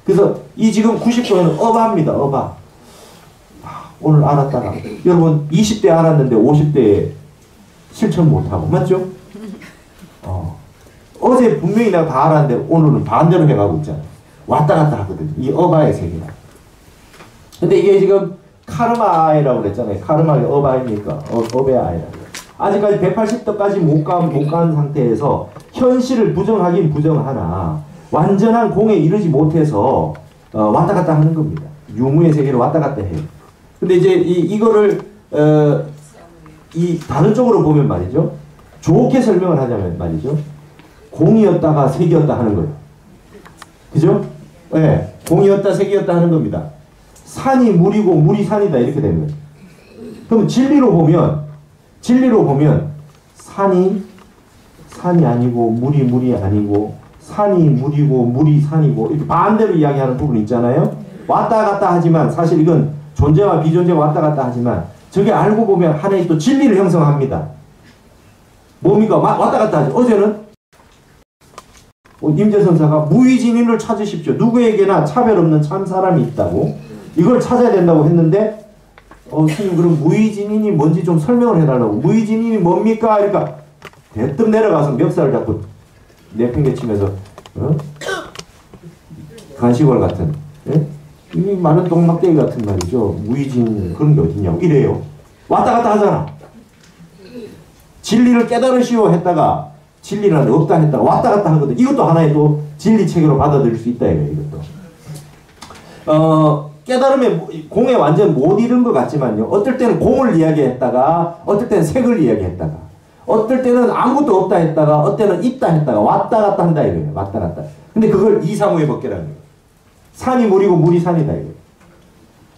그래서 이 지금 90도는 어바입니다. 어바. 오늘 알았다가 여러분 20대 알았는데 50대에 실천 못하고 맞죠? 어제 분명히 내가 다 알았는데 오늘은 반대로 해가고 있잖아요. 왔다 갔다 하거든요. 이 어바의 세계라. 근데 이게 지금 카르마아이라고 그랬잖아요. 카르마의 어바입니까? 업의 아이라고. 아직까지 180도까지 못 간 상태에서 현실을 부정하긴 부정하나 완전한 공에 이르지 못해서 왔다 갔다 하는 겁니다. 유무의 세계를 왔다 갔다 해요. 근데 이제 이거를 이 다른 쪽으로 보면 말이죠. 좋게 설명을 하자면 말이죠. 공이었다가 색이었다 하는 거예요. 그죠? 예. 네. 공이었다 색이었다 하는 겁니다. 산이 물이고 물이 산이다 이렇게 되는 거예요. 그럼 진리로 보면 산이 아니고 물이 아니고 산이 물이고 물이 산이고 이렇게 반대로 이야기하는 부분이 있잖아요. 왔다 갔다 하지만 사실 이건 존재와 비존재가 왔다 갔다 하지만 저게 알고 보면 하나의 또 진리를 형성합니다. 뭡니까? 왔다 갔다 하죠. 어제는 임재선사가 무의진인을 찾으십시오. 누구에게나 차별 없는 참 사람이 있다고 이걸 찾아야 된다고 했는데 선생님 그럼 무의진인이 뭔지 좀 설명을 해달라고. 무의진인이 뭡니까? 그러니까 대뜸 내려가서 멱살을 잡고 내팽개치면서 간식월 같은 이 많은 똥막대기 같은 말이죠. 무의진 그런 게 어딨냐고 이래요. 왔다 갔다 하잖아. 진리를 깨달으시오 했다가 진리는 없다 했다가 왔다 갔다 하거든. 이것도 하나의 또 진리체계로 받아들일 수 있다 이거예요. 이것도. 깨달음에 공에 완전 못 이른 것 같지만요. 어떨 때는 공을 이야기했다가 어떨 때는 색을 이야기했다가 어떨 때는 아무것도 없다 했다가 어떨 때는 있다 했다가 왔다 갔다 한다 이거예요. 왔다 갔다. 근데 그걸 이상호의 법계라는 거예요. 산이 물이고 물이 산이다 이거예요.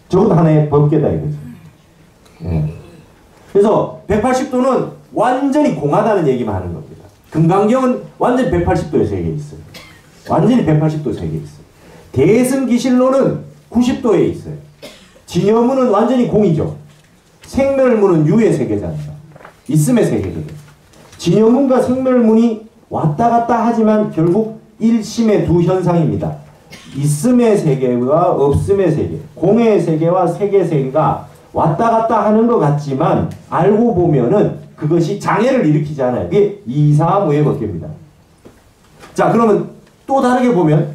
저것도 하나의 법계다 이거죠. 예. 그래서 180도는 완전히 공하다는 얘기만 하는 겁니다. 금강경은 완전히 180도의 세계에 있어요. 완전히 180도 세계에 있어요. 대승기실론은 90도에 있어요. 진여문은 완전히 공이죠. 생멸문은 유의 세계잖아요. 있음의 세계거든요. 진여문과 생멸문이 왔다 갔다 하지만 결국 일심의 두 현상입니다. 있음의 세계와 없음의 세계, 공의 세계와 색의 세계가 왔다 갔다 하는 것 같지만 알고 보면은 그것이 장애를 일으키지 않아요. 그게 이사무의 법계입니다. 자, 그러면 또 다르게 보면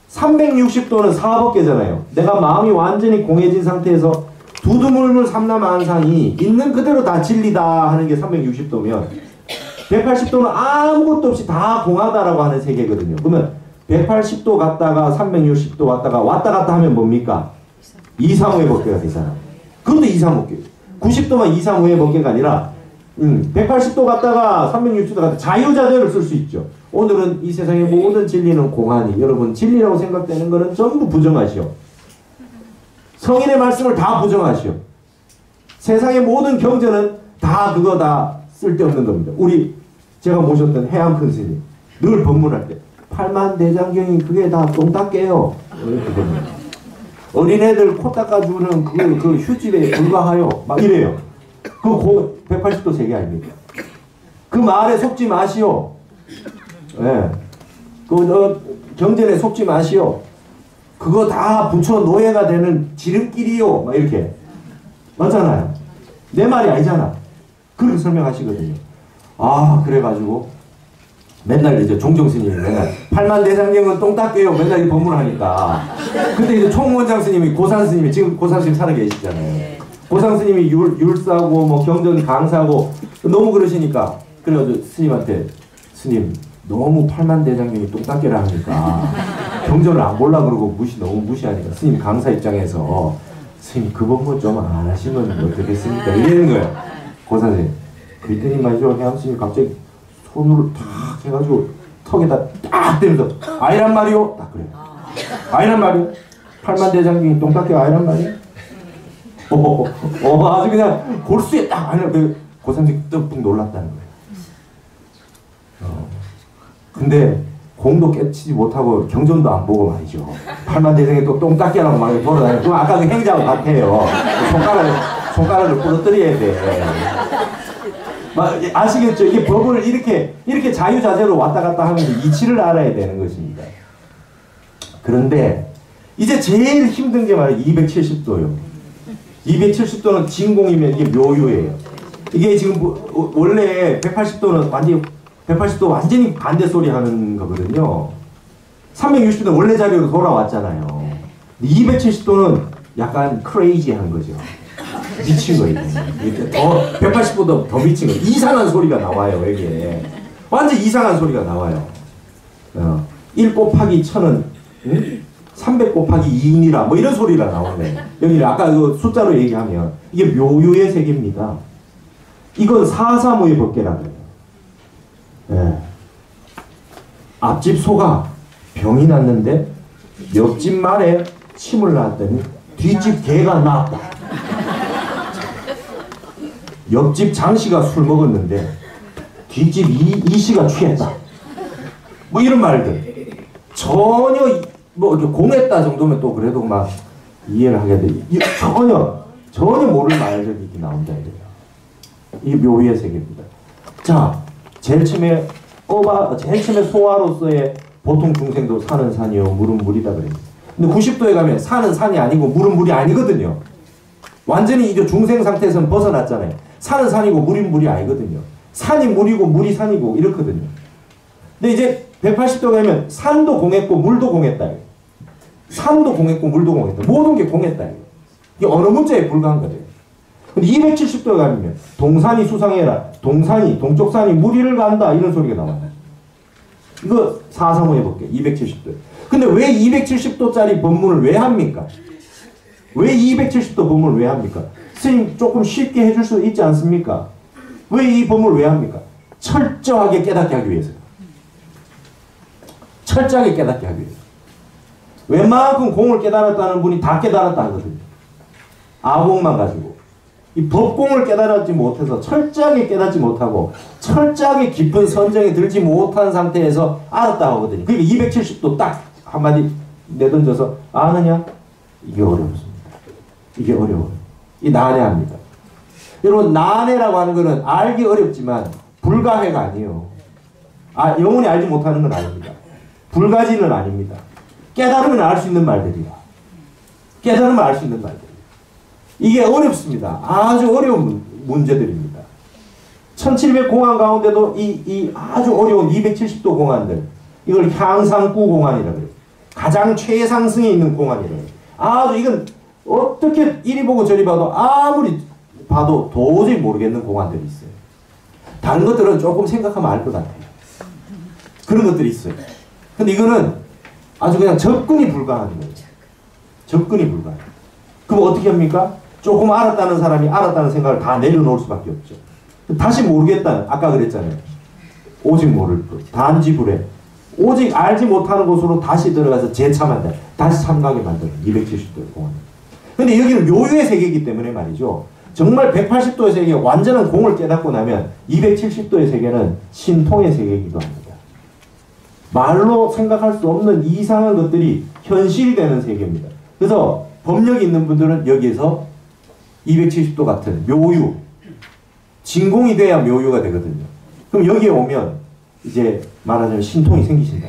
360도는 사법계잖아요. 내가 마음이 완전히 공해진 상태에서 두두물물 삼라만상이 있는 그대로 다 진리다 하는 게 360도면 180도는 아무것도 없이 다 공하다라고 하는 세계거든요. 그러면 180도 갔다가 360도 왔다가 왔다 갔다 하면 뭡니까? 이사무의 법계가 되잖아. 그것도 이사무법계. 90도만 이사무의 법계가 아니라 180도 갔다가 360도 갔다가 자유자재를 쓸 수 있죠. 오늘은 이 세상의 모든 진리는 공하니 여러분 진리라고 생각되는 것은 전부 부정하시오. 성인의 말씀을 다 부정하시오. 세상의 모든 경전은 다 그거 다 쓸데없는 겁니다. 제가 모셨던 해안큰 스님 늘 법문할 때 팔만대장경이 그게 다 똥닦게요. 이렇게 됩니다. 어린애들 코 닦아주는 그 휴집에 불과하여 막 이래요. 그 180도 세계 아닙니까? 그 말에 속지 마시오. 예. 경전에 속지 마시오. 그거 다 부처 노예가 되는 지름길이요. 막 이렇게. 맞잖아요. 내 말이 아니잖아. 그렇게 설명하시거든요. 그래가지고 맨날 이제 종정 스님이 맨날 팔만대장경은 똥 닦게요. 맨날 이 법문을 하니까. 근데 이제 총무원장 스님이 고산 스님이 지금 고산 스님 살아 계시잖아요. 고산 스님이 율사고 뭐 경전 강사고 너무 그러시니까 그래가지고 스님한테 스님 너무 팔만대장경이 똥 닦게라 하니까 경전을 안 보려고 그러고 너무 무시하니까 스님 강사 입장에서 스님 그 법문 좀 안 하시면 어떻겠습니까? 이러는 거예요. 고산 스님. 그랬더니 말이죠. 해암 스님이 갑자기 손으로 탁 해가지고 턱에다 딱 대면서 아이란 말이요? 딱 그래요. 아이란 말이요? 팔만대장경이 똥 닦게 아이란 말이요? 아주 그냥 골수에 딱 아니라 고산생이 떡 놀랐다는 거예요. 근데 공도 깨치지 못하고 경전도 안 보고 말이죠. 팔만대장이 또 똥 닦게라고 막 돌아다니고 그럼 아까 그 행자와 같아요. 손가락을 부러뜨려야 돼. 아시겠죠? 이게 법을 이렇게 자유자재로 왔다 갔다 하면서 이치를 알아야 되는 것입니다. 그런데 이제 제일 힘든 게 말이에요. 270도요. 270도는 진공이면 이게 묘유예요. 이게 지금 원래 180도는 완전히 반대 소리 하는 거거든요. 360도는 원래 자리로 돌아왔잖아요. 270도는 약간 크레이지한 거죠. 미친 거예요. 더 180보다 더 미친 거예요. 이상한 소리가 나와요. 이게 완전 이상한 소리가 나와요. 1 곱하기 1000은 300 곱하기 2인이라 뭐 이런 소리가 나오네. 여기 아까 그 숫자로 얘기하면 이게 묘유의 세계입니다. 이건 435의 법계라고 해요. 예. 앞집 소가 병이 났는데 옆집 말에 침을 놨더니 뒷집 개가 낳았다. 옆집 장씨가 술 먹었는데 뒷집 이씨가 취했다. 뭐 이런 말들. 전혀 뭐 이렇게 공했다 정도면 또 그래도 막 이해를 하게 돼. 전혀 모를 말들이 이렇게 나온다 이래요. 이게 묘의 세계입니다. 자, 제일 처음에 소화로서의 보통 중생도 산은 산이요 물은 물이다 그래요. 근데 90도에 가면 산은 산이 아니고 물은 물이 아니거든요. 완전히 이제 중생 상태에서는 벗어났잖아요. 산은 산이고 물은 물이 아니거든요. 산이 물이고 물이 산이고 이렇거든요. 근데 이제 180도 가면 산도 공했고 물도 공했다. 산도 공했고 물도 공했다. 모든 게 공했다. 이게 어느 문자에 불과한 거죠. 근데 270도에 가면 동산이 수상해라. 동쪽 산이 무리를 간다. 이런 소리가 나와요. 이거 435 해볼게요. 270도. 근데 왜 270도짜리 법문을 왜 합니까? 왜 270도 법문을 왜 합니까? 스님 조금 쉽게 해줄 수 있지 않습니까? 왜 이 법문을 왜 합니까? 철저하게 깨닫게 하기 위해서요. 철저하게 깨닫게 하기 위해서. 웬만큼 공을 깨달았다는 분이 다 깨달았다 하거든요. 아공만 가지고. 이 법공을 깨달았지 못해서 철저하게 깨닫지 못하고 철저하게 깊은 선정에 들지 못한 상태에서 알았다 하거든요. 그러니까 270도 딱 한마디 내던져서 아느냐? 이게 어렵습니다. 이게 어려워요. 이 난해합니다. 여러분 난해라고 하는 것은 알기 어렵지만 불가해가 아니에요. 영원히 알지 못하는 건 아닙니다. 불가지는 아닙니다. 깨달으면 알 수 있는 말들이야. 깨달으면 알 수 있는 말들. 이게 어렵습니다. 아주 어려운 문제들입니다. 1700 공안 가운데도 이 아주 어려운 270도 공안들, 이걸 향상구 공안이라고 그래요. 가장 최상승에 있는 공안이라고 해요. 아주 이건 어떻게 이리 보고 저리 봐도 아무리 봐도 도저히 모르겠는 공안들이 있어요. 다른 것들은 조금 생각하면 알 것 같아요. 그런 것들이 있어요. 근데 이거는 아주 그냥 접근이 불가한 거예요. 접근이 불가해요. 그럼 어떻게 합니까? 조금 알았다는 사람이 알았다는 생각을 다 내려놓을 수밖에 없죠. 다시 모르겠다는, 아까 그랬잖아요. 오직 모를 것, 단지불에. 오직 알지 못하는 곳으로 다시 들어가서 재참한다. 다시 참가하게 만드는 270도의 공안. 근데 여기는 묘유의 세계이기 때문에 말이죠. 정말 180도의 세계, 완전한 공을 깨닫고 나면 270도의 세계는 신통의 세계이기도 합니다. 말로 생각할 수 없는 이상한 것들이 현실이 되는 세계입니다. 그래서 법력이 있는 분들은 여기에서 270도 같은 묘유, 진공이 돼야 묘유가 되거든요. 그럼 여기에 오면 이제 말하자면 신통이 생기신다.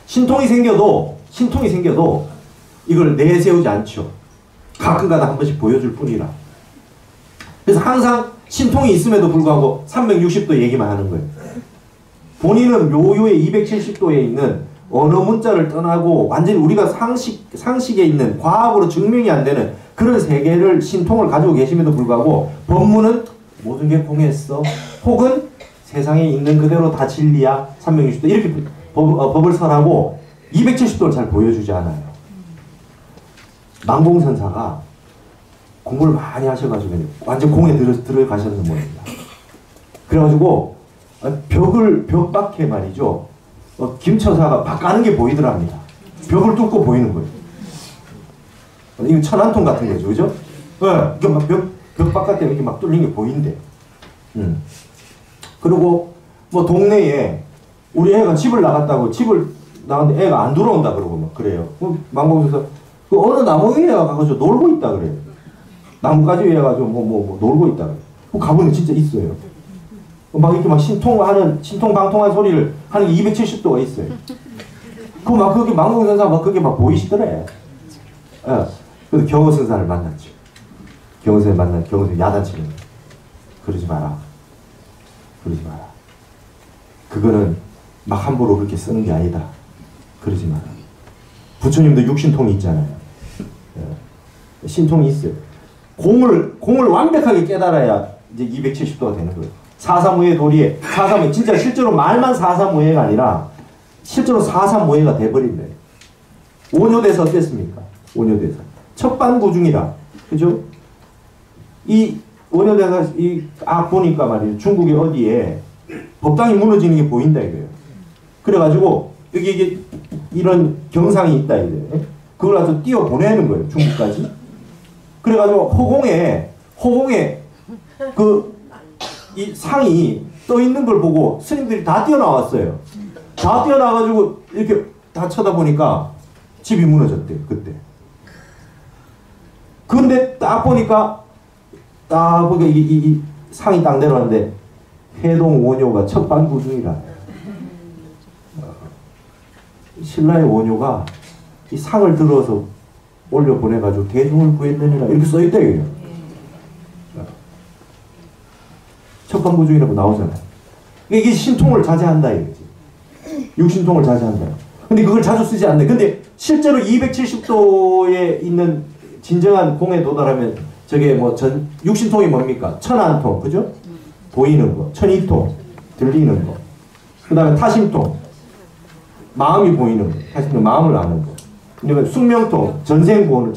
신통이 생겨도 이걸 내세우지 않죠. 가끔가다 한 번씩 보여줄 뿐이라. 그래서 항상 신통이 있음에도 불구하고 360도 얘기만 하는 거예요. 본인은 묘유의 270도에 있는 언어 문자를 떠나고 완전히 우리가 상식에 있는 과학으로 증명이 안 되는 그런 세계를 신통을 가지고 계심에도 불구하고 법문은 모든 게 공했어. 혹은 세상에 있는 그대로 다 진리야. 360도 이렇게 법을 설하고 270도를 잘 보여주지 않아요. 망공선사가 공부를 많이 하셔가지고 완전 공에 들어가셨는 모양입니다. 그래가지고 벽 밖에 말이죠. 김처사가 막 까는 게 보이더랍니다. 벽을 뚫고 보이는 거예요. 이거 천안통 같은 거죠, 그죠? 네, 막 벽 바깥에 이렇게 막 뚫린 게 보인대. 그리고 뭐 동네에 우리 애가 집을 나갔는데 애가 안 들어온다 그러고 막 그래요. 망공에서 그 어느 나무 위에 가가지고 놀고 있다 그래요. 나뭇가지 위에 가지고 뭐 놀고 있다 그래요. 가보니 진짜 있어요. 막 이렇게 막 신통방통한 소리를 하는 게 270도가 있어요. 막 그게 망공선사 막 그게 막 보이시더래. 그래서 경호선사를 만났죠. 경호선 야단치는. 그러지 마라. 그러지 마라. 그거는 막 함부로 그렇게 쓰는 게 아니다. 그러지 마라. 부처님도 육신통이 있잖아요. 신통이 있어요. 공을 완벽하게 깨달아야 이제 270도가 되는 거예요. 사사무예 도리에, 사사무예, 진짜 실제로 말만 사사무예가 아니라 실제로 사사무예가 돼버린 거예요. 오뇨대사 어땠습니까? 오뇨대사. 첩반구중이라. 그죠? 이 오뇨대사, 보니까 말이에요. 중국의 어디에 법당이 무너지는 게 보인다 이거예요. 그래가지고, 여기 이게 이런 경상이 있다 이거예요. 그걸 아주 띄워 보내는 거예요. 중국까지. 그래가지고 허공에 이 상이 떠 있는 걸 보고 스님들이 다 뛰어나왔어요. 다 뛰어나와가지고 이렇게 다 쳐다보니까 집이 무너졌대요. 그때. 근데 딱 보니까 이 상이 딱 내려왔는데 해동 원효가 첩반구중이라. 신라의 원효가 이 상을 들어서 올려 보내가지고 대중을 구했느니라 이렇게 써있다 이거예요. 첩반구중이라고 나오잖아요. 이게 신통을 자제한다 이거지. 육신통을 자제한다. 근데 그걸 자주 쓰지 않네. 근데 실제로 270도에 있는 진정한 공에 도달하면 저게 뭐 육신통이 뭡니까? 천안통, 그죠? 보이는 거. 천이통, 들리는 거. 그 다음에 타심통, 마음이 보이는 거. 타심통, 마음을 아는 거. 그리고 숙명통, 전생 보는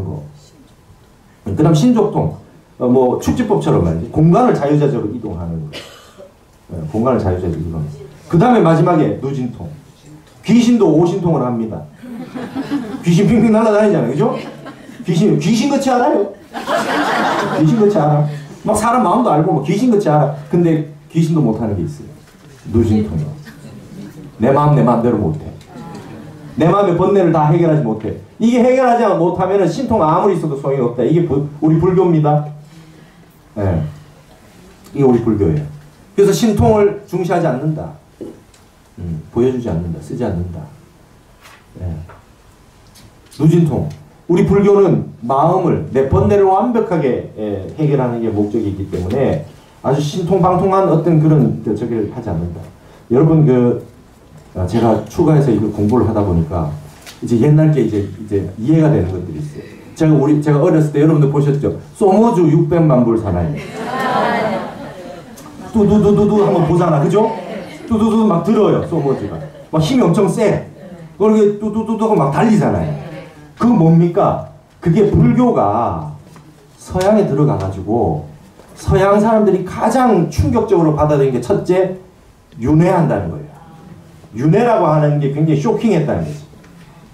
거. 그 다음 신족통, 뭐 축지법처럼 말이지. 공간을 자유자재로 이동하는 거. 공간을 자유자재로 이동하는 거. 그 다음에 마지막에 누진통. 귀신도 오신통을 합니다. 귀신 핑핑 날아다니잖아요. 그죠? 귀신같이 알아요. 귀신같이 알아. 막 사람 마음도 알고 막 귀신같이 알아. 근데 귀신도 못하는 게 있어요. 누진통이요. 내 마음 내 마음대로 못해. 내 마음의 번뇌를 다 해결하지 못해. 이게 해결하지 못하면 신통 아무리 있어도 소용이 없다. 이게 우리 불교입니다. 네. 이게 우리 불교예요. 그래서 신통을 중시하지 않는다. 보여주지 않는다. 쓰지 않는다. 네. 누진통. 우리 불교는 마음을, 내 번뇌를 완벽하게 해결하는 게 목적이 있기 때문에 아주 신통방통한 어떤 그런 저기를 하지 않는다. 여러분 제가 추가해서 이거 공부를 하다 보니까 이제 옛날 게 이제 이해가 되는 것들이 있어요. 제가 어렸을 때 여러분들 보셨죠? 소모주 600만 불 사나이. 뚜두두두두 한번 보잖아, 그죠? 뚜두두두 막 들어요, 소모주가. 막 힘이 엄청 세. 그렇게 뚜두두두 하고 막 달리잖아요. 그거 뭡니까? 그게 불교가 서양에 들어가가지고 서양 사람들이 가장 충격적으로 받아들인 게 첫째, 윤회한다는 거예요. 윤회라고 하는 게 굉장히 쇼킹했다는 거지.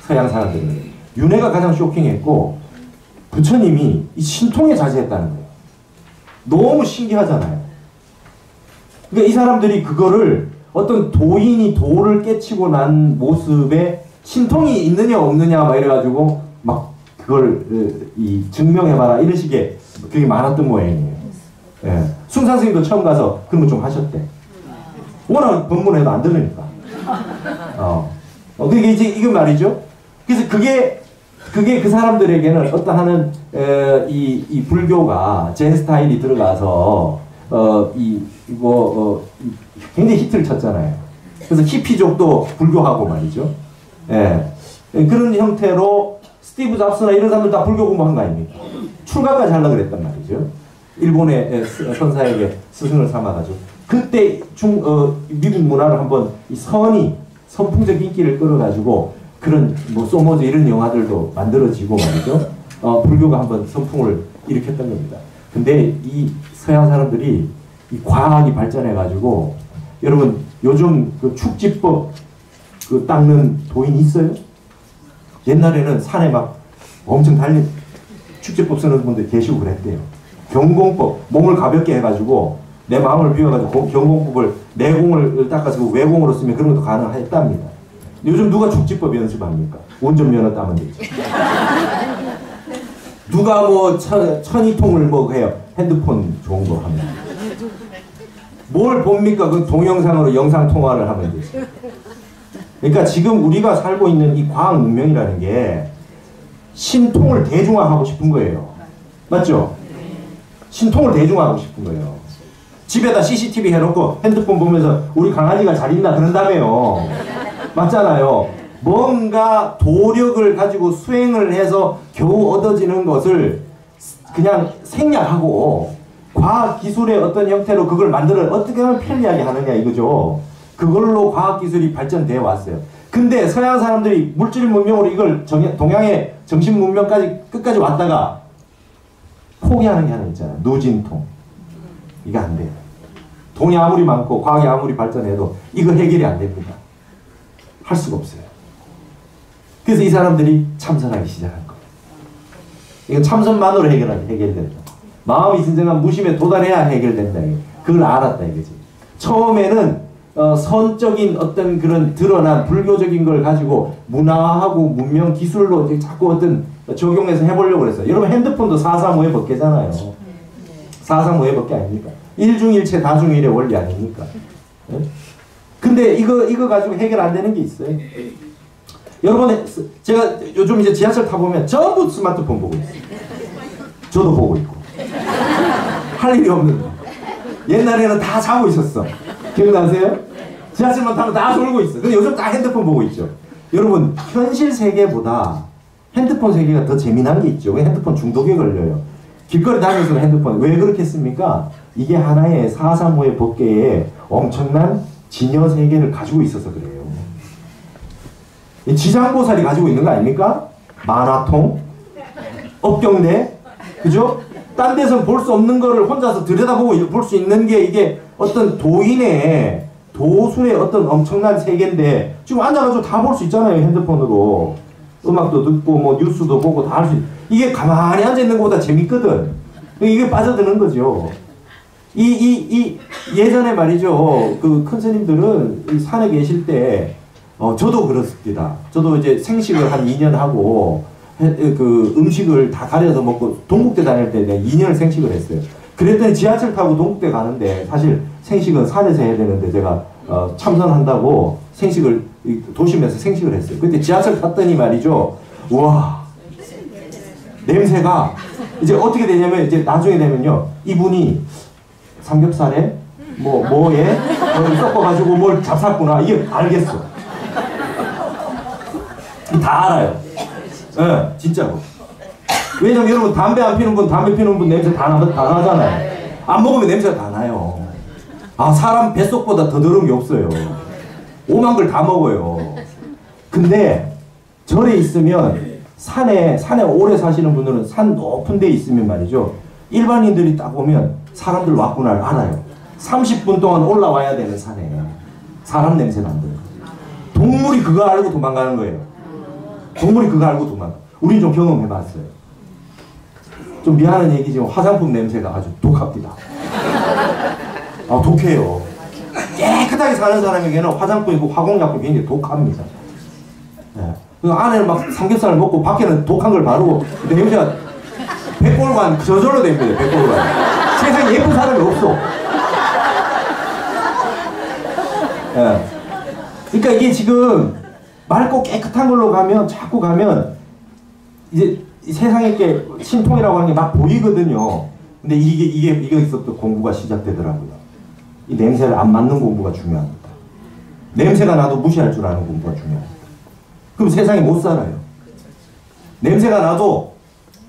서양 사람들은. 윤회가 가장 쇼킹했고 부처님이 이 신통에 자제했다는 거예요. 너무 신기하잖아요. 그러니까 이 사람들이 그거를 어떤 도인이 도를 깨치고 난 모습에 신통이 있느냐 없느냐 막 이래가지고 막 그걸 증명해봐라 이런 식의 그게 많았던 모양이에요. 예. 숭산 스님도 처음 가서 그런 거 좀 하셨대. 워낙 법문해도 안 들으니까. 그게 이제 이거 말이죠. 그래서 그게 그 사람들에게는 어떠한 이 불교가 젠 스타일이 들어가서 굉장히 히트를 쳤잖아요. 그래서 히피족도 불교하고 말이죠. 예. 그런 형태로 스티브 잡스나 이런 사람들 다 불교 공부한 거 아닙니까? 출가까지 하려고 그랬단 말이죠. 일본의 선사에게 스승을 삼아가지고. 그때 미국 문화를 한번 이 선풍적 인기를 끌어가지고 그런 뭐 소모즈 이런 영화들도 만들어지고 말이죠. 불교가 한번 선풍을 일으켰던 겁니다. 근데 이 서양 사람들이 이 과학이 발전해가지고 여러분 요즘 그 축지법 닦는 도인 있어요? 옛날에는 산에 막 엄청 달린 축지법 쓰는 분들 계시고 그랬대요. 경공법, 몸을 가볍게 해가지고 내 마음을 비워가지고 경공법을 내공을 닦아서 외공으로 쓰면 그런 것도 가능했답니다. 요즘 누가 축지법 연습합니까? 운전면허 따면 되죠. 누가 뭐 천이통을 뭐 해요? 핸드폰 좋은 거 합니다. 뭘 봅니까? 그 동영상으로 영상 통화를 하면 되죠. 그러니까 지금 우리가 살고 있는 이 과학 문명이라는 게 신통을 대중화하고 싶은 거예요. 맞죠? 신통을 대중화하고 싶은 거예요. 집에다 CCTV 해놓고 핸드폰 보면서 우리 강아지가 잘 있나 그런다며요. 맞잖아요. 뭔가 도력을 가지고 수행을 해서 겨우 얻어지는 것을 그냥 생략하고 과학기술의 어떤 형태로 그걸 만들어 어떻게 하면 편리하게 하느냐 이거죠. 그걸로 과학기술이 발전되어 왔어요. 근데 서양 사람들이 물질 문명으로 이걸 동양의 정신 문명까지 끝까지 왔다가 포기하는 게 하나 있잖아요. 누진통. 이거 안 돼요. 돈이 아무리 많고 과학이 아무리 발전해도 이거 해결이 안 됩니다. 할 수가 없어요. 그래서 이 사람들이 참선하기 시작한 거예요. 이건 참선만으로 해결된다. 마음이 진정한 무심에 도달해야 해결된다. 그걸 알았다 이거지. 처음에는 선적인 어떤 그런 드러난 불교적인 걸 가지고 문화하고 문명 기술로 자꾸 어떤 적용해서 해보려고 그랬어요. 여러분 핸드폰도 435의 법계잖아요. 435의 법계 아닙니까? 일중일체 다중일의 원리 아닙니까? 네? 근데 이거 가지고 해결 안 되는 게 있어요. 여러분 제가 요즘 이제 지하철 타보면 전부 스마트폰 보고 있어요. 저도 보고 있고. 할 일이 없는데. 옛날에는 다 자고 있었어. 기억나세요? 지하철만 타면 다 졸고 있어. 근데 요즘 다 핸드폰 보고 있죠. 여러분 현실 세계보다 핸드폰 세계가 더 재미난 게 있죠. 왜 핸드폰 중독에 걸려요. 길거리 다니면서 핸드폰 왜 그렇게 씁니까? 이게 하나의 435의 법계에 엄청난 진여 세계를 가지고 있어서 그래요. 지장보살이 가지고 있는 거 아닙니까? 만화통, 업경대, 그죠? 딴 데서는 볼 수 없는 거를 혼자서 들여다보고 볼 수 있는 게 이게 어떤 도인의 도술의 어떤 엄청난 세계인데 지금 앉아가지고 다 볼 수 있잖아요. 핸드폰으로 음악도 듣고 뭐 뉴스도 보고 다 할 수 이게 가만히 앉아있는 것보다 재밌거든. 이게 빠져드는 거죠. 예전에 말이죠. 그 큰 스님들은 산에 계실 때 저도 그렇습니다. 저도 이제 생식을 한 2년 하고 그 음식을 다 가려서 먹고 동국대 다닐 때 내가 2년을 생식을 했어요. 그랬더니 지하철 타고 동국대 가는데 사실 생식은 산에서 해야 되는데 제가 참선한다고 생식을 도심에서 생식을 했어요. 그때 지하철 탔더니 말이죠. 와 냄새가 이제 어떻게 되냐면 이제 나중에 되면요. 이분이 삼겹살에 뭐에 섞어가지고 뭘 잡쌌구나 이게 알겠어. 다 알아요. 네, 진짜로. 왜냐면 여러분 담배 안 피는 분, 담배 피는 분 냄새 다 나잖아요. 안 먹으면 냄새가 다 나요. 아 사람 뱃속보다 더 더러운 게 없어요. 오만 걸 다 먹어요. 근데 절에 있으면 산에 오래 사시는 분들은 산 높은 데 있으면 말이죠. 일반인들이 딱 보면 사람들 왔구나를 알아요. 30분 동안 올라와야 되는 산에 사람 냄새 난대요. 동물이 그거 알고 도망가는 거예요. 동물이 그거 알고 도망가. 우린 좀 경험해봤어요. 좀 미안한 얘기지만 화장품 냄새가 아주 독합니다. 아 독해요. 깨끗하게 사는 사람에게는 화장품이고 화공약품이 굉장히 독합니다. 네. 그 안에는 막 삼겹살을 먹고 밖에는 독한 걸 바르고 냄새가 백골관 저절로 됩니다. 백골관. 세상에 예쁜 사람이 없어. 네. 그러니까 이게 지금 맑고 깨끗한 걸로 가면 자꾸 가면 이제 세상에 게 신통이라고 하는 게 막 보이거든요. 근데 이게 또 공부가 시작되더라고요. 이 냄새를 안 맡는 공부가 중요합니다. 냄새가 나도 무시할 줄 아는 공부가 중요합니다. 그럼 세상에 못 살아요. 냄새가 나도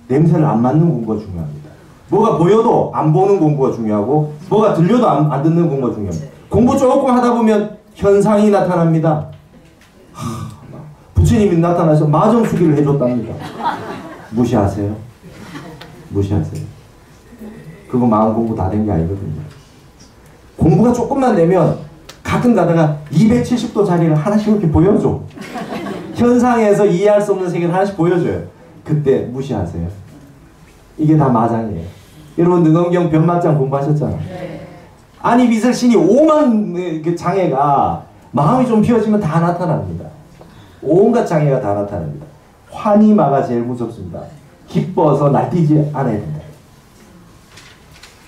냄새를 안 맡는 공부가 중요합니다. 뭐가 보여도 안 보는 공부가 중요하고 뭐가 들려도 안 듣는 공부가 중요합니다. 공부 조금 하다 보면 현상이 나타납니다. 부처님이 나타나서 마정수기를 해줬답니다. 무시하세요? 무시하세요? 그거 마음 공부 다 된 게 아니거든요. 공부가 조금만 되면 가끔 가다가 270도 자리를 하나씩 이렇게 보여줘. 현상에서 이해할 수 없는 세계를 하나씩 보여줘요. 그때 무시하세요. 이게 다 마장이에요. 여러분 능엄경 변마장 공부하셨잖아요. 아니 비설신이 5만 그 장애가 마음이 좀 비워지면 다 나타납니다. 온갖 장애가 다 나타납니다. 환희마가 제일 무섭습니다. 기뻐서 날뛰지 않아야 된다.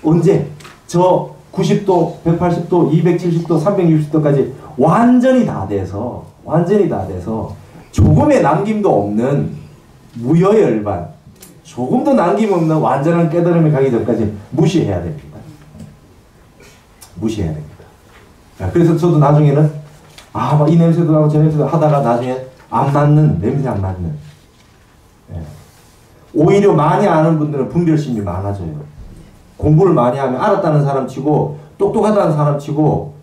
언제? 저 90도, 180도, 270도, 360도까지 완전히 다 돼서 조금의 남김도 없는 무여열반, 조금도 남김없는 완전한 깨달음에 가기 전까지 무시해야 됩니다. 무시해야 됩니다. 그래서 저도 나중에는 막 이 냄새도 나고 저 냄새도 하다가 나중에 안 맞는, 냄새 안 맞는. 오히려 많이 아는 분들은 분별심이 많아져요. 공부를 많이 하면 알았다는 사람 치고 똑똑하다는 사람 치고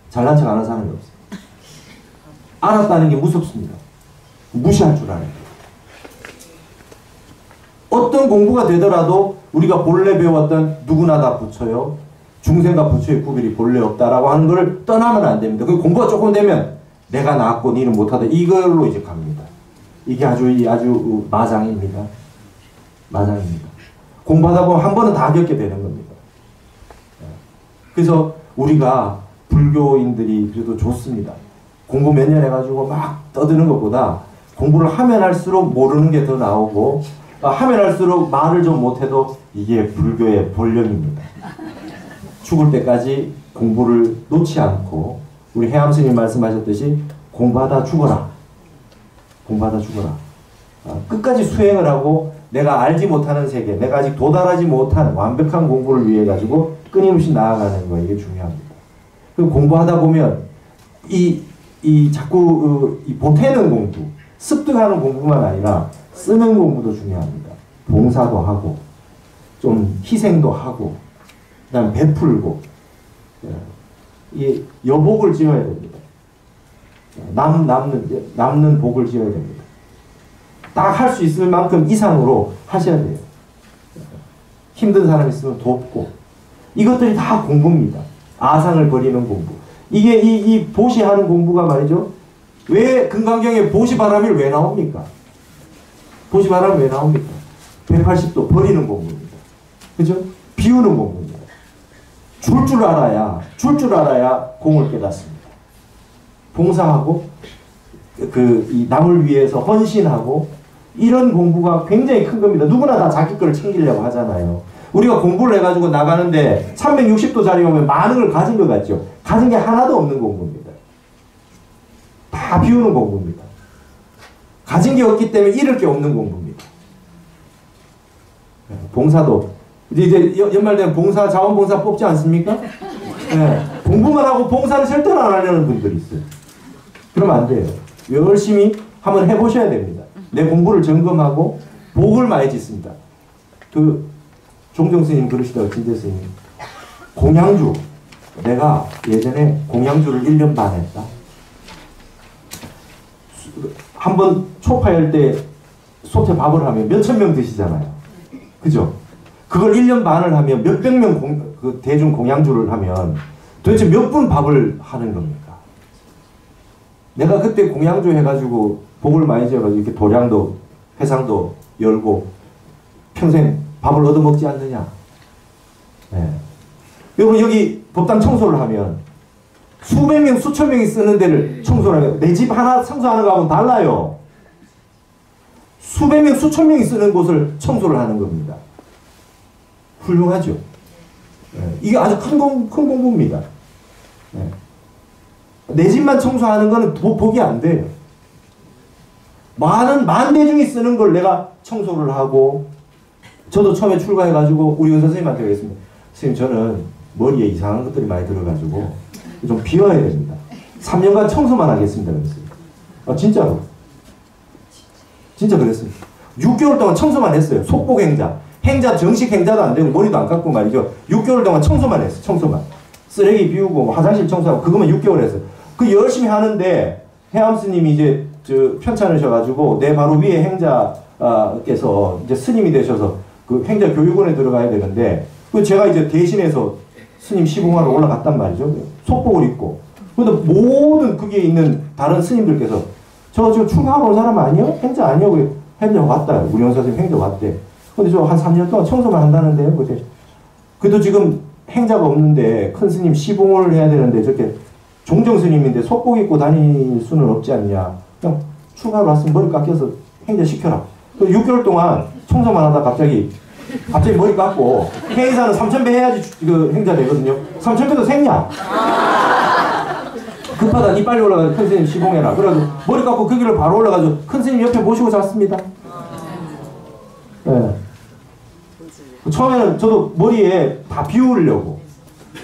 잘난 척 하는 사람이 없어요. 알았다는 게 무섭습니다. 무시할 줄 알아요. 어떤 공부가 되더라도 우리가 본래 배웠던 누구나 다 부처요. 중생과 부처의 구별이 본래 없다라고 하는 걸 떠나면 안 됩니다. 그 공부가 조금 되면 내가 낫고 니는 못하다 이걸로 이제 갑니다. 이게 아주 마장입니다. 마장입니다. 공부하다 보면 한 번은 다 겪게 되는 겁니다. 그래서 우리가 불교인들이 그래도 좋습니다. 공부 몇 년 해가지고 막 떠드는 것보다 공부를 하면 할수록 모르는 게 더 나오고 하면 할수록 말을 좀 못해도 이게 불교의 본령입니다. 죽을 때까지 공부를 놓지 않고 우리 해암스님 말씀하셨듯이 공부하다 죽어라. 공부하다 죽어라. 끝까지 수행을 하고 내가 알지 못하는 세계, 내가 아직 도달하지 못한 완벽한 공부를 위해 가지고 끊임없이 나아가는 거 이게 중요합니다. 그리고 공부하다 보면 자꾸 보태는 공부, 습득하는 공부만 아니라 쓰는 공부도 중요합니다. 봉사도 하고 좀 희생도 하고 그다음 베풀고 이 여복을 지어야 됩니다. 남는 복을 지어야 됩니다. 딱 할 수 있을 만큼 이상으로 하셔야 돼요. 힘든 사람 있으면 돕고 이것들이 다 공부입니다. 아상을 버리는 공부. 이게 이 보시하는 공부가 말이죠. 왜 금강경에 보시바람이 왜 나옵니까? 보시바람이 왜 나옵니까? 180도 버리는 공부입니다. 그죠? 비우는 공부입니다. 줄 줄 알아야 공을 깨닫습니다. 봉사하고 이 남을 위해서 헌신하고 이런 공부가 굉장히 큰 겁니다. 누구나 다 자기 거를 챙기려고 하잖아요. 우리가 공부를 해가지고 나가는데 360도짜리 오면 많은 걸 가진 것 같죠? 가진 게 하나도 없는 공부입니다. 다 비우는 공부입니다. 가진 게 없기 때문에 잃을 게 없는 공부입니다. 봉사도 이제 연말 되면 봉사, 자원봉사 뽑지 않습니까? 네. 공부만 하고 봉사는 절대로 안 하려는 분들이 있어요. 그러면 안 돼요. 열심히 한번 해보셔야 됩니다. 내 공부를 점검하고 복을 많이 짓습니다. 종정 스님 그러시다가 진재 스님 공양주, 내가 예전에 공양주를 1년 반 했다. 한번 초파할 때 소태 밥을 하면 몇천 명 드시잖아요. 그죠? 그걸 1년 반을 하면 몇백 명 대중 공양주를 하면 도대체 몇 분 밥을 하는 겁니까? 내가 그때 공양주 해가지고 복을 많이 지어가지고 이렇게 도량도 회상도 열고 평생 밥을 얻어먹지 않느냐. 네. 여러분 여기 법당 청소를 하면 수백 명 수천 명이 쓰는 데를 청소를 하면 내 집 하나 청소하는 거하고는 달라요. 수백 명 수천 명이 쓰는 곳을 청소를 하는 겁니다. 훌륭하죠. 네. 이게 아주 큰 공부입니다. 네. 내 집만 청소하는 거는 복이 안 돼요. 만 대중이 쓰는 걸 내가 청소를 하고 저도 처음에 출가해가지고 우리 의사 선생님한테 그랬습니다. 선생님 저는 머리에 이상한 것들이 많이 들어가지고 좀 비워야 됩니다. 3년간 청소만 하겠습니다. 그랬어요. 진짜로. 진짜 그랬습니다. 6개월 동안 청소만 했어요. 속복 행자. 정식 행자도 안 되고 머리도 안 깎고 말이죠. 6개월 동안 청소만 했어요. 청소만. 쓰레기 비우고 화장실 청소하고 그것만 6개월 했어요. 그 열심히 하는데 해암 스님이 이제 편찮으셔가지고 내 바로 위에 행자께서 이제 스님이 되셔서 그 행자 교육원에 들어가야 되는데 제가 이제 대신해서 스님 시봉하러 올라갔단 말이죠. 속복을 입고. 근데 모든 거기에 있는 다른 스님들께서 저 지금 출가하러 온 사람 아니요? 행자 아니요? 행자 왔다. 우리 원사 선생님 행자 왔대. 근데 저 한 3년 동안 청소만 한다는데요. 그래도 지금 행자가 없는데 큰 스님 시봉을 해야 되는데 저렇게 종정 스님인데 속복 입고 다닐 수는 없지 않냐. 그냥 출가하러 왔으면 머리 깎여서 행자 시켜라. 6개월 동안 청소만 하다 갑자기 갑자기 머리 깎고 행사는 3,000배 해야지 그 행자 되거든요. 3,000배도 생략. 급하다. 니 빨리 올라가서 큰 스님 시공해라. 그래가지고 머리 깎고 그 길을 바로 올라가서 큰 스님 옆에 모시고 잤습니다. 네. 처음에는 저도 머리에 다 비우려고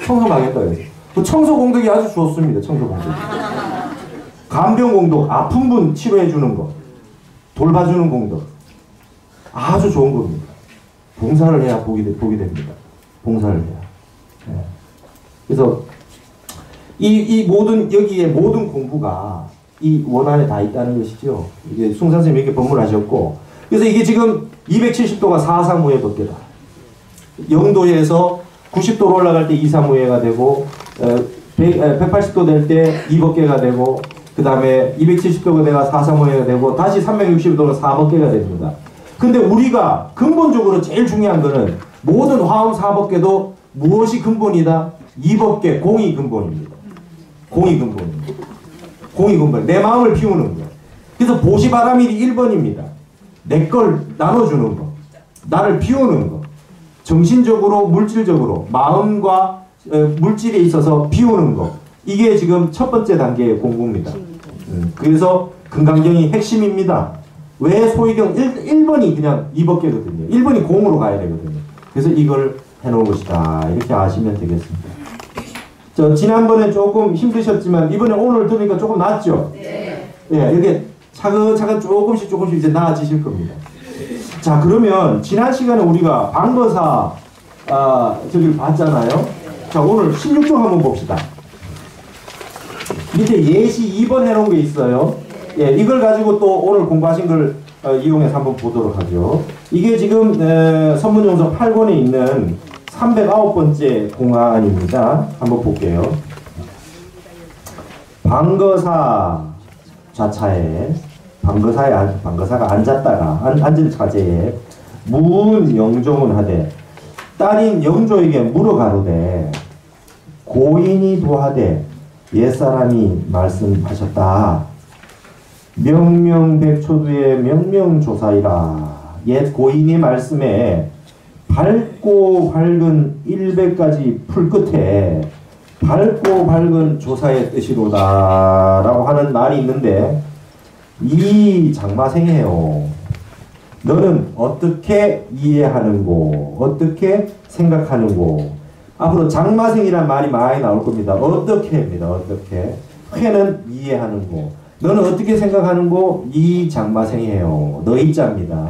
청소 하겠다 그래서 그 청소 공덕이 아주 좋습니다. 청소 공덕. 간병 공덕, 아픈 분 치료해주는 거, 돌봐주는 공덕 아주 좋은 겁니다. 봉사를 해야 복이 됩니다. 봉사를 해야. 네. 그래서 이 모든 여기에 모든 공부가 이 원안에 다 있다는 것이죠. 이게 숭산스님이 이렇게 법문하셨고, 그래서 이게 지금 270도가 4사무예 법계다. 0도에서 90도로 올라갈 때 2사무예가 되고 180도 될 때 2법계가 되고 그 다음에 270도가 내가 4사무예가 되고 다시 360도로 4법계가 됩니다. 근데 우리가 근본적으로 제일 중요한 거는 모든 화엄 4법계도 무엇이 근본이다? 2법계 공이 근본입니다. 공이 근본입니다. 공이 근본. 내 마음을 피우는 거야. 그래서 보시바라밀이 1번입니다. 내 걸 나눠주는 거. 나를 비우는 거. 정신적으로, 물질적으로, 마음과 물질에 있어서 비우는 거. 이게 지금 첫 번째 단계의 공부입니다. 그래서 금강경이 핵심입니다. 왜 소위경 1번이 그냥 2법계거든요. 1번이 공으로 가야 되거든요. 그래서 이걸 해놓은 것이다. 이렇게 아시면 되겠습니다. 지난번에 조금 힘드셨지만 이번에 오늘 들으니까 조금 낫죠? 네. 예, 이렇게 차근차근 조금씩 이제 나아지실 겁니다. 자, 그러면 지난 시간에 우리가 방거사 저기를 봤잖아요. 자, 오늘 16쪽 한번 봅시다. 밑에 예시 2번 해놓은 게 있어요. 예, 이걸 가지고 또 오늘 공부하신 걸 이용해서 한번 보도록 하죠. 이게 지금 선문용서 8권에 있는 309번째 공안입니다. 한번 볼게요. 방거사 좌차에 방거사가 앉았다가 앉은 차제에 문 영종은 하되 딸인 영조에게 물어가로되 고인이 도하되 옛사람이 말씀하셨다. 명명백초두의 명명조사이라. 옛 고인의 말씀에 밝고 밝은 일백가지 풀 끝에 밝고 밝은 조사의 뜻이로다 라고 하는 말이 있는데, 이 장마생이에요. 너는 어떻게 이해하는고, 어떻게 생각하는고. 앞으로 장마생이란 말이 많이 나올 겁니다. 어떻게입니다. 어떻게. 회는 이해하는고, 너는 어떻게 생각하는고. 이 장마생이에요. 너 입자입니다.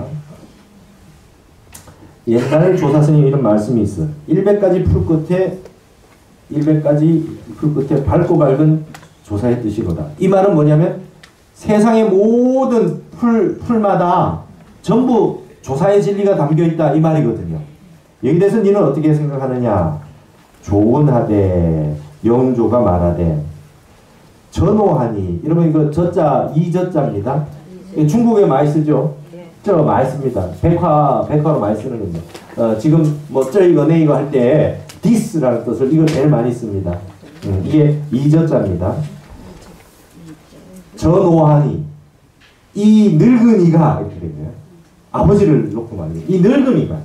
옛날 조사스님 이런 말씀이 있어. 100가지 풀 끝에 밝고 밝은 조사의 뜻이로다. 이 말은 뭐냐면 세상의 모든 풀마다 전부 조사의 진리가 담겨있다 이 말이거든요. 여기 대해서 너는 어떻게 생각하느냐. 조언하되 영조가 말하되 전호하니. 여러분 이거 저자 이저자입니다. 중국에 많이 쓰죠. 저 많이 씁니다. 백화로 많이 쓰는 겁니다. 지금 뭐 이거 내 이거 할 때 디스라는 뜻을 이거 제일 많이 씁니다. 이게 이저자입니다. 전오하니. 이 늙은이가 이렇게 되고요. 아버지를 놓고 말해요. 이 늙은이가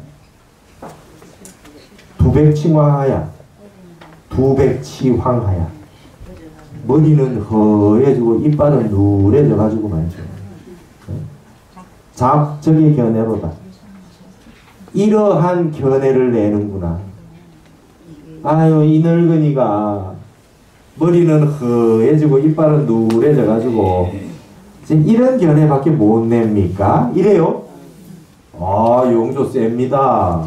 두백치황하야. 머리는 허해지고 이빨은 누래져 가지고 말이죠. 잡적의 견해로다. 이러한 견해를 내는구나. 아유, 이 늙은이가 머리는 허해지고 이빨은 누래져 가지고 이런 견해밖에 못 냅니까? 이래요. 아, 용조 셉니다.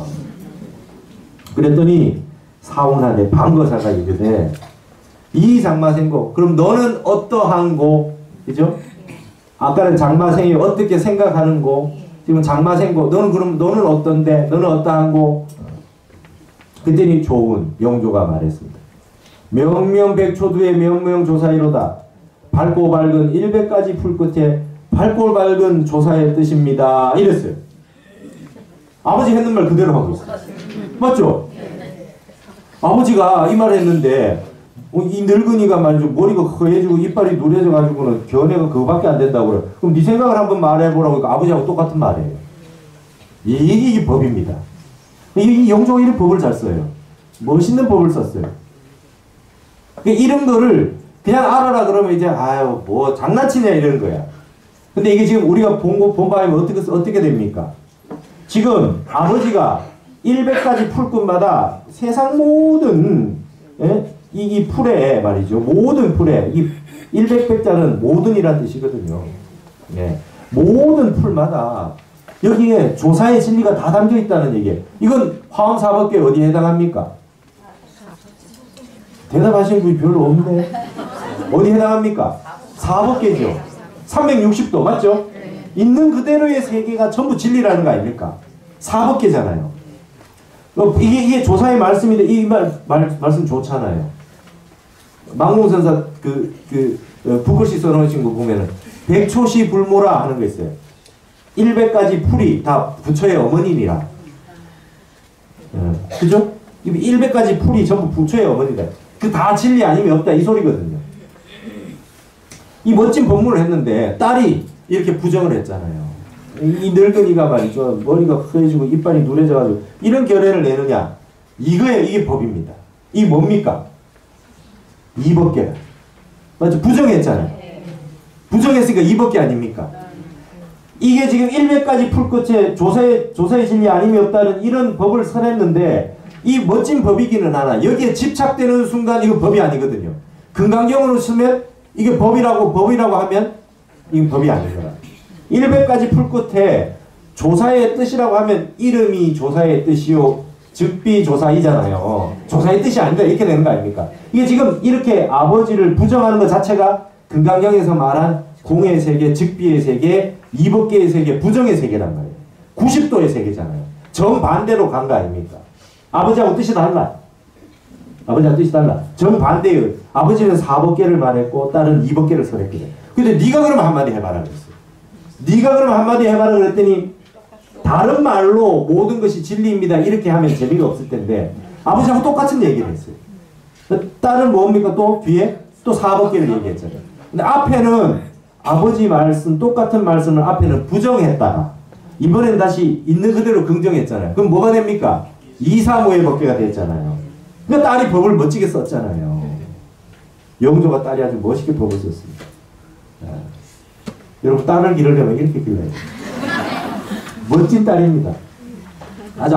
그랬더니 사운하네 방거사가 이르되 이 장마생고. 그럼 너는 어떠한고? 그죠? 아까는 장마생이 어떻게 생각하는고, 지금 장마생고. 너는 어떤데? 너는 어떠한고? 그때니 좋은 영조가 말했습니다. 명명백초두의 명명조사이로다. 밝고 밝은 100가지 풀 끝에 밝고 밝은 조사의 뜻입니다. 이랬어요. 아버지 했는 말 그대로 하고 있어요. 맞죠? 아버지가 이 말 했는데 이 늙은이가 말이죠. 머리가 허해지고 이빨이 누래져 가지고는 견해가 그거밖에 안 된다고 그래. 그럼 네 생각을 한번 말해보라고. 아버지하고 똑같은 말이에요. 이게 법입니다. 이 영조가 이런 법을 잘 써요. 멋있는 법을 썼어요. 이런 거를 그냥 알아라 그러면 이제 아유 뭐 장난치냐 이러는 거야. 근데 이게 지금 우리가 본 바에 어떻게 됩니까? 지금 아버지가 100가지 풀끝마다 세상 모든 이 풀에 말이죠. 모든 풀에 이 100백자는 모든이란 뜻이거든요. 예. 모든 풀마다 여기에 조사의 진리가 다 담겨 있다는 얘기예요. 이건 화엄사법계 어디에 해당합니까? 대답하시는 분이 별로 없네. 어디에 해당합니까? 사법계죠. 360도 맞죠? 있는 그대로의 세계가 전부 진리라는 거 아닙니까? 사법계잖아요. 이게 조사의 말씀인데 이 말씀 좋잖아요. 망공선사 북글씨 써놓으신 거 보면은 백초시 불모라 하는 거 있어요. 100가지 풀이 다 부처의 어머니니라. 그죠? 100가지 풀이 전부 부처의 어머니다. 그 다 진리 아니면 없다 이 소리거든요. 이 멋진 법문을 했는데 딸이 이렇게 부정을 했잖아요. 이 늙은이가 말이죠. 머리가 허해지고 이빨이 누래져가지고 이런 결례를 내느냐. 이게 법입니다. 이게 뭡니까? 이법계다. 맞죠? 부정했잖아요. 부정했으니까 이법계 아닙니까? 이게 지금 100가지 풀끝에 조사의 진리 아님이 없다는 이런 법을 선했는데 이 멋진 법이기는 하나 여기에 집착되는 순간 이건 법이 아니거든요. 금강경으로 쓰면 이게 법이라고 하면 이건 법이 아닌 거라. 100가지 풀끝에 조사의 뜻이라고 하면 이름이 조사의 뜻이요 즉비 조사이잖아요. 조사의 뜻이 아니다 이렇게 되는 거 아닙니까? 이게 지금 이렇게 아버지를 부정하는 것 자체가 금강경에서 말한 공의 세계, 즉비의 세계, 이법계의 세계, 부정의 세계란 말이에요. 90도의 세계잖아요. 정반대로 간 거 아닙니까? 아버지하고 뜻이 달라. 아버지하고 뜻이 달라. 정반대예요. 아버지는 사법계를 말했고 딸은 이법계를 설했거든. 근데 네가 그러면 한마디 해봐라 그랬어요. 네가 그러면 한마디 해봐라 그랬더니 다른 말로 모든 것이 진리입니다. 이렇게 하면 재미가 없을 텐데 아버지하고 똑같은 얘기를 했어요. 딸은 뭡니까? 또 뒤에 또 사법계를 얘기했잖아요. 근데 앞에는 아버지 말씀 똑같은 말씀을 앞에는 부정했다가 이번엔 다시 있는 그대로 긍정했잖아요. 그럼 뭐가 됩니까? 이사모의 법계가 됐잖아요. 그러니까 딸이 법을 멋지게 썼잖아요. 영조가 딸이 아주 멋있게 법을 썼습니다. 여러분 딸을 기르려면 이렇게 길러야 돼요. 멋진 딸입니다. 아주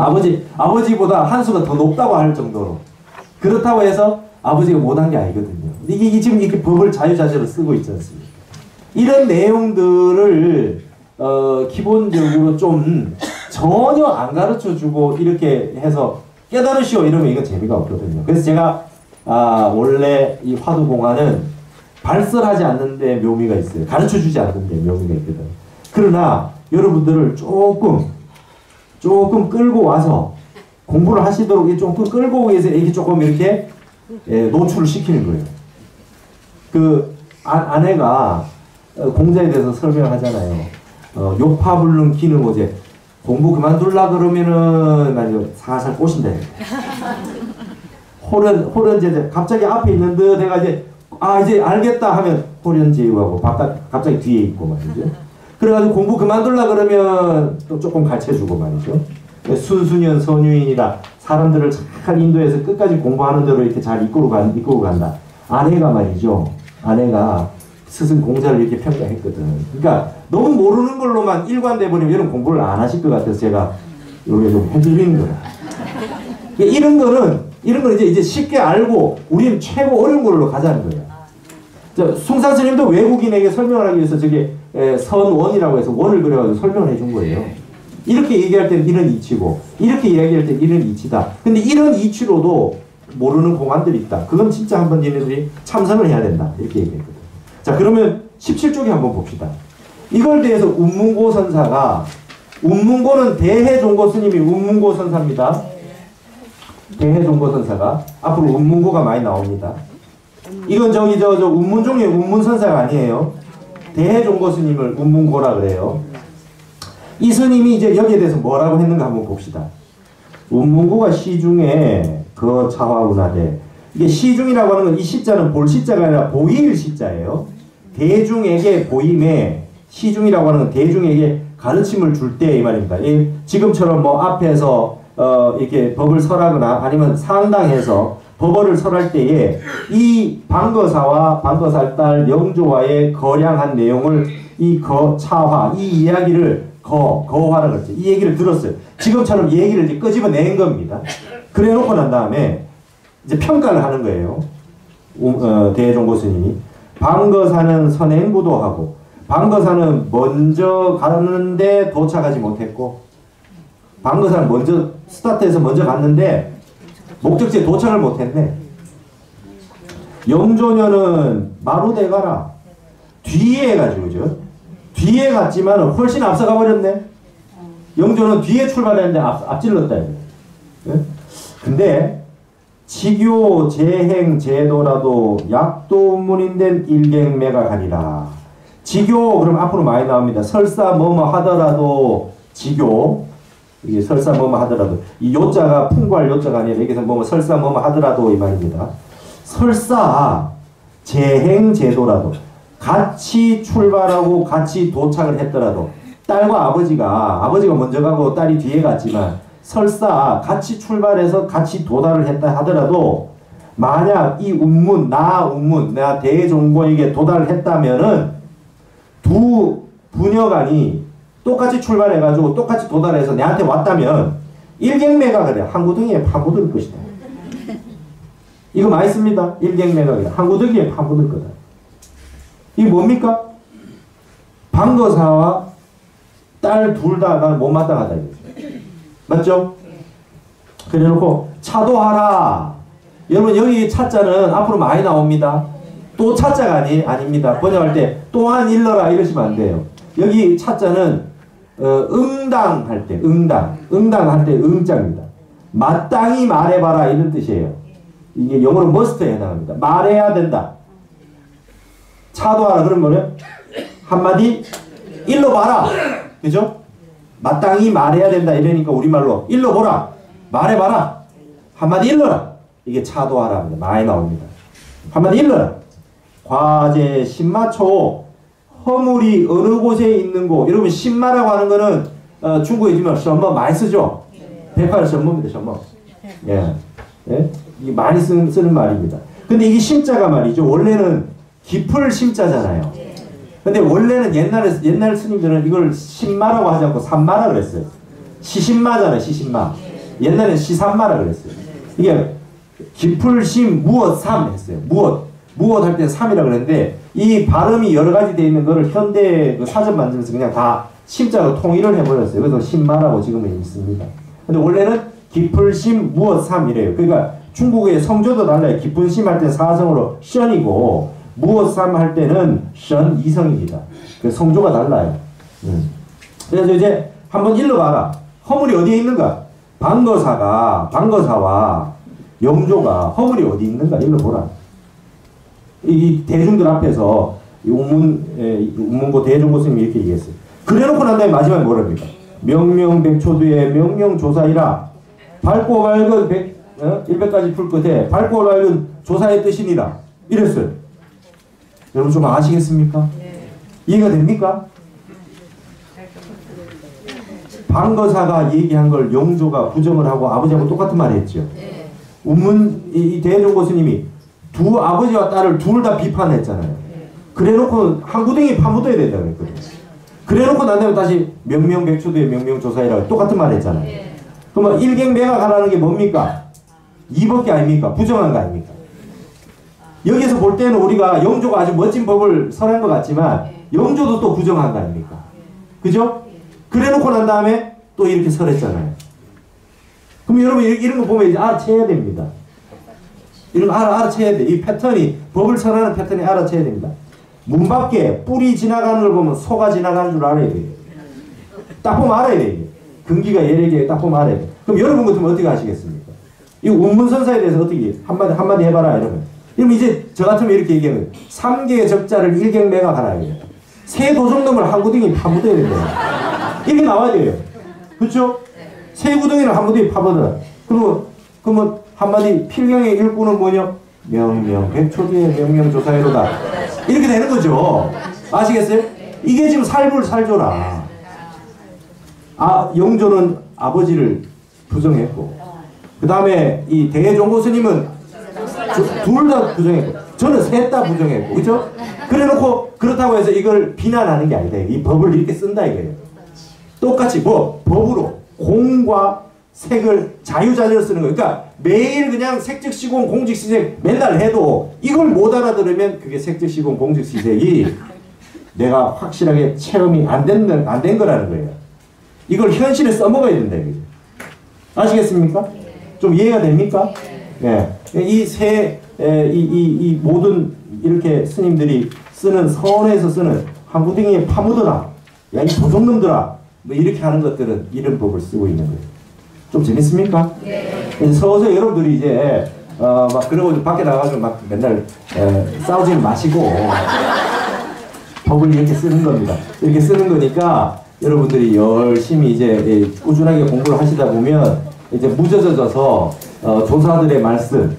아버지보다 한 수가 더 높다고 할 정도로. 그렇다고 해서 아버지가 못한 게 아니거든요. 이게 지금 이렇게 법을 자유자재로 쓰고 있지 않습니까? 이런 내용들을 기본적으로 좀 전혀 안 가르쳐주고 이렇게 해서 깨달으시오 이러면 이건 재미가 없거든요. 그래서 제가 원래 이 화두공안은 발설하지 않는데 묘미가 있어요. 가르쳐주지 않는데 묘미가 있거든. 그러나 여러분들을 조금 끌고 와서 공부를 하시도록 조금 끌고 오기 위해서 이게 조금 이렇게 노출을 시키는 거예요. 그 아내가 공자에 대해서 설명하잖아요. 요파불능 기능 오제 공부 그만둘라 그러면은 말이죠 살살 꼬신다. 호련제 갑자기 앞에 있는 듯 내가 이제 이제 알겠다 하면 호련제유하고 갑자기 뒤에 있고 말이죠. 그래가지고 공부 그만둘라 그러면 또 조금 가르쳐주고 말이죠. 순수년 선유인이라 사람들을 잘 인도해서 끝까지 공부하는 대로 이렇게 잘 이끌고 간다. 아내가 말이죠. 아내가 스승 공자를 이렇게 평가했거든. 그러니까 너무 모르는 걸로만 일관돼 버리면 이런 공부를 안 하실 것 같아서 제가 이렇게 좀 해드리는 거야. 그러니까 이런 거는 이제 쉽게 알고 우리는 최고 어려운 걸로 가자는 거예요. 숭산 스님도 외국인에게 설명을 하기 위해서 저게 선원이라고 해서 원을 그려가지고 설명을 해준 거예요. 이렇게 얘기할 때는 이런 이치고 이렇게 이야기할 때는 이런 이치다. 근데 이런 이치로도 모르는 공안들이 있다. 그건 진짜 한번 얘네들이 참선을 해야 된다. 이렇게 얘기했거든. 자 그러면 17쪽에 한번 봅시다. 이걸 대해서 운문고 선사가 운문고는 대해종고 스님이 운문고 선사입니다. 대해종고 선사가 앞으로 운문고가 많이 나옵니다. 이건 저 운문종의 운문선사가 아니에요. 대해종고 스님을 운문고라 그래요. 이 스님이 이제 여기에 대해서 뭐라고 했는가 한번 봅시다. 운문고가 시중에 그 차화운하되 이게 시중이라고 하는 건 이 시자는 볼 시자가 아니라 보일 시자예요. 대중에게 보임에 시중이라고 하는 건 대중에게 가르침을 줄 때 이 말입니다. 지금처럼 뭐 앞에서 이렇게 법을 설하거나 아니면 상당해서 법어를 설할 때에 이 방거사와 방거사 딸 영조와의 거량한 내용을 이 차화, 이 이야기를 거화라고 그랬죠. 이 얘기를 들었어요. 지금처럼 이 얘기를 이제 끄집어낸 겁니다. 그래 놓고 난 다음에 이제 평가를 하는 거예요. 대종고 스님이. 방거사는 선행부도하고, 방거사는 먼저 가는데 도착하지 못했고, 방거사는 먼저 스타트해서 먼저 갔는데 목적지에 도착을 못했네. 영조녀는 마루대 가라. 뒤에 가지고, 그죠? 뒤에 갔지만 훨씬 앞서가 버렸네. 영조는 뒤에 출발했는데 앞질렀다. 예? 근데 지교 재행 제도라도 약도문인된 일갱매가 가리라. 지교 그럼 앞으로 많이 나옵니다. 설사 뭐뭐 하더라도 지교. 이게 설사 뭐뭐 하더라도 이 요자가 풍부할 요자가 아니라 여기서 뭐뭐 설사 뭐뭐 하더라도 이 말입니다. 설사 재행 제도라도 같이 출발하고 같이 도착을 했더라도 딸과 아버지가 먼저 가고 딸이 뒤에 갔지만 설사 같이 출발해서 같이 도달을 했다 하더라도 만약 이 나 대종고에게 도달을 했다면은 두 부녀간이 똑같이 출발해가지고 똑같이 도달해서 내한테 왔다면 일갱매가 그래. 한구덩이에 파묻을 것이다. 이거 많이 씁니다. 일갱매가 그래. 한구덩이에 파묻을 거다. 이게 뭡니까? 방거사와 딸 둘 다 못마땅하다. 맞죠? 그래 놓고 차도하라. 여러분 여기 차자는 앞으로 많이 나옵니다. 또 차자가 아닙니다. 번역할 때 또한 일러라 이러시면 안 돼요. 여기 차자는 응당할 때 응당할 때 응자입니다. 마땅히 말해봐라 이런 뜻이에요. 이게 영어로 must에 해당합니다. 말해야 된다. 차도하라 그런 거는 한마디 일러봐라. 그죠? 마땅히 말해야 된다 이러니까 우리말로 일러보라. 말해봐라. 한마디 일러라. 이게 차도하라. 많이 나옵니다. 한마디 일러라. 과제 신마초 허물이 어느 곳에 있는 곳. 여러분 신마라고 하는 거는 중국에 있으면 셔머 많이 쓰죠. 대파를 셔머입니다. 셔머. 예. 예? 이게 많이 쓰는 말입니다. 근데 이게 심자가 말이죠. 원래는 깊을 심자잖아요. 근데 원래는 옛날 스님들은 이걸 신마라고 하지 않고 산마라 그랬어요. 시신마잖아요. 시신마. 옛날엔 시산마라 그랬어요. 이게 깊을 심 무엇 삼 했어요. 무엇 할 때 삼이라 그랬는데 이 발음이 여러 가지 되어 있는 거를 현대 그 사전 만들면서 그냥 다 심자로 통일을 해버렸어요. 그래서 신마라고 지금은 있습니다. 근데 원래는 깊을 심 무엇 삼이래요. 그러니까 중국의 성조도 달라요. 깊은 심 할 때는 사성으로 션이고 무엇 삼 할 때는 션 이성입니다. 그 성조가 달라요. 그래서 이제 한번 일러봐라. 허물이 어디에 있는가? 방거사와 영조가 허물이 어디 있는가? 일러보라. 이 대중들 앞에서 운문고 대종고 스님이 이렇게 얘기했어요. 그래놓고 난 다음에 마지막에 뭐랍니까? 명명백초두의 명명조사이라 밝고 밝은 100가지 풀 끝에 밝고 밝은 조사의 뜻이니라 이랬어요. 여러분 좀 아시겠습니까? 네. 이해가 됩니까? 방거사가 얘기한 걸 영조가 부정을 하고 아버지하고 똑같은 말을 했죠. 네. 이 대종고 스님이 두 아버지와 딸을 둘 다 비판했잖아요. 네. 그래놓고 한구덩이 파묻어야 된다 그랬거든요. 그래놓고 난 다음에 다시 명명백초도의 명명조사이라고 똑같은 말을 했잖아요. 네. 그러면 일갱매가 가라는 게 뭡니까? 이법계 아닙니까? 부정한 거 아닙니까? 여기서 볼 때는 우리가 영조가 아주 멋진 법을 설한 것 같지만 영조도 또 부정한 거 아닙니까? 그죠? 그래놓고 난 다음에 또 이렇게 설했잖아요. 그럼 여러분 이런 거 보면 이제 알아채야 됩니다. 이런 거 알아채야 돼. 이 패턴이 법을 설하는 패턴이 알아채야 됩니다. 문 밖에 뿔이 지나가는 걸 보면 소가 지나가는 줄 알아야 돼요. 딱 보면 알아야 돼요. 근기가 예리하게 딱 보면 알아야 돼요. 그럼 여러분 같으면 어떻게 하시겠습니까? 이 운문선사에 대해서 어떻게 한마디 해봐라 이러면. 그럼 이제 저 같으면 이렇게 얘기하면 3개의 적자를 일갱매가 가라. 세 도둑놈을 한 구덩이 파묻어야 된다. 이렇게 나와야 돼요. 그렇죠? 세 구덩이를 한 구덩이 파묻어라. 그러면 한마디 필경의 일구는 뭐냐? 명명백초기의 명명조사이로다. 이렇게 되는 거죠. 아시겠어요? 이게 지금 살불살조라. 영조는 아버지를 부정했고, 그 다음에 이 대종고 스님은 둘 다 부정했고, 저는 셋 다 부정했고, 그죠? 그래 놓고 그렇다고 해서 이걸 비난하는 게 아니다. 이 법을 이렇게 쓴다 이거예요. 똑같이 법으로 공과 색을 자유자재로 쓰는 거예요. 그러니까 매일 그냥 색즉시공 공즉시색 맨날 해도 이걸 못 알아들으면 그게 색즉시공 공즉시색이 내가 확실하게 체험이 안 된 거라는 거예요. 이걸 현실에 써먹어야 된다 이거죠. 아시겠습니까? 좀 이해가 됩니까? 네. 이 모든 이렇게 스님들이 쓰는 서원에서 쓰는 한구댕이에 파묻어라, 야 이 도둑놈들아, 뭐 이렇게 하는 것들은 이런 법을 쓰고 있는 거예요. 좀 재밌습니까? 네. 서서 여러분들이 이제 막 그러고 밖에 나가서 막 맨날 싸우지 마시고 법을 이렇게 쓰는 겁니다. 이렇게 쓰는 거니까 여러분들이 열심히 이제 꾸준하게 공부를 하시다 보면 이제 무젖어져서 조사들의 말씀,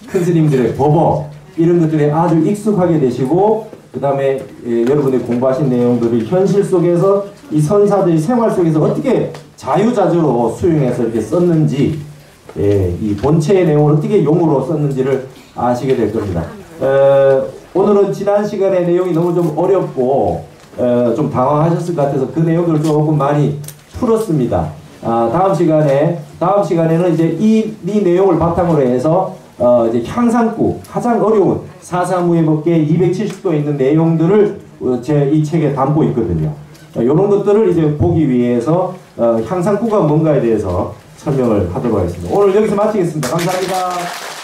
큰 스님들의 법어 이런 것들에 아주 익숙하게 되시고, 그 다음에 여러분들이 공부하신 내용들을 현실 속에서 이 선사들이 생활 속에서 어떻게 자유자재로 수용해서 이렇게 썼는지, 이 본체의 내용을 어떻게 용으로 썼는지를 아시게 될 겁니다. 오늘은 지난 시간의 내용이 너무 좀 어렵고 좀 당황하셨을 것 같아서 그 내용들을 조금 많이 풀었습니다. 다음 시간에는 이제 이 내용을 바탕으로 해서 이제 향상구, 가장 어려운 사사무예법계 270도 있는 내용들을 제 이 책에 담고 있거든요. 이런 것들을 이제 보기 위해서 향상구가 뭔가에 대해서 설명을 하도록 하겠습니다. 오늘 여기서 마치겠습니다. 감사합니다.